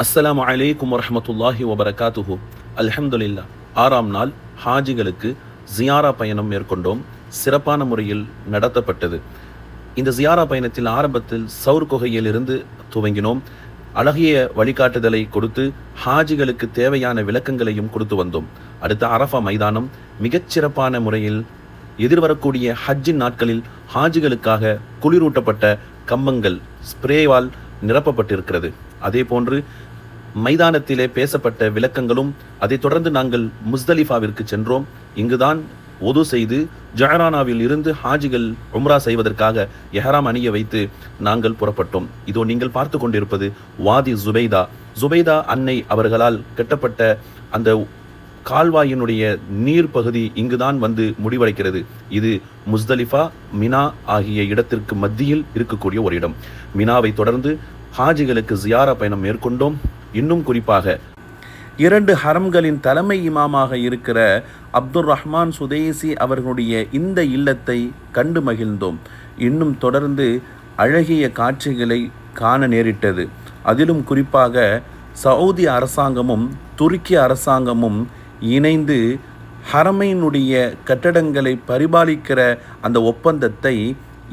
அஸ்ஸலாமு அலைக்கும் வரஹ்மத்துல்லாஹி வபரகாத்துஹு. அல்ஹம்துலில்லாஹ். 6ஆம் நாள் ஹாஜிகளுக்கு ஜியாரா பயணம் மேற்கொண்டோம். சிறப்பான முறையில் நடத்தப்பட்டது. இந்த ஜியாரா பயணத்தில் ஆரம்பத்தில் சௌர் குகையிலிருந்து துவங்கினோம். அழகிய வழிகாட்டுதலை கொடுத்து ஹாஜிகளுக்கு தேவையான விளக்கங்களையும் கொடுத்து வந்தோம். அடுத்த அரஃபா மைதானம் மிகச்சிறப்பான முறையில் எதிர்வரக்கூடிய ஹஜ்ஜின் நாட்களில் ஹாஜிகளுக்காக குளிரூட்டப்பட்ட கம்பங்கள் ஸ்ப்ரேவால் நிரப்பப்பட்டிருக்கிறது. அதே போன்று மைதானத்திலே பேசப்பட்ட விளக்கங்களும். அதைத் தொடர்ந்து நாங்கள் முஸ்தலிஃபாவிற்கு சென்றோம். இங்குதான் ஒது செய்து ஜஹரானாவில் இருந்து ஹாஜிகள் உம்ரா செய்வதற்காக எஹராம் அணிய வைத்து நாங்கள் புறப்பட்டோம். இதோ நீங்கள் பார்த்து கொண்டிருப்பது வாதி ஜுபைதா அன்னை அவர்களால் கட்டப்பட்ட அந்த கால்வாயினுடைய நீர் பகுதி இங்குதான் வந்து முடிவடைக்கிறது. இது முஸ்தலிஃபா, மினா ஆகிய இடத்திற்கு மத்தியில் இருக்கக்கூடிய ஒரு இடம். மினாவை தொடர்ந்து ஹாஜிகளுக்கு ஜியாரா பயணம் மேற்கொண்டோம். இன்னும் குறிப்பாக 2 ஹரம்களின் தலைமை இமாமாக இருக்கிற அப்துல் ரஹ்மான் சுதேசி அவர்களுடைய இந்த இல்லத்தை கண்டு மகிழ்ந்தோம். இன்னும் தொடர்ந்து அழகிய காட்சிகளை காண நேரிட்டது. அதிலும் குறிப்பாக சவுதி அரசாங்கமும் துருக்கி அரசாங்கமும் இணைந்து ஹரமைனுடைய கட்டடங்களை பரிபாலிக்கிற அந்த ஒப்பந்தத்தை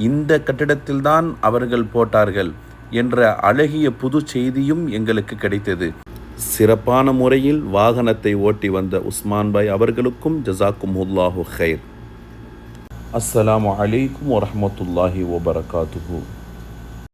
இந்த கட்டிடத்தில்தான் அவர்கள் போட்டார்கள் என்ற அழகிய புது செய்தியும் எங்களுக்கு கிடைத்தது. சிறப்பான முறையில் வாகனத்தை ஓட்டி வந்த உஸ்மான் பாய் அவர்களுக்கும் ஜஸாக்குமுல்லாஹு கைர். அஸ்ஸலாமு அலைக்கும் வரஹ்மத்துல்லாஹி வபரகாத்துஹு.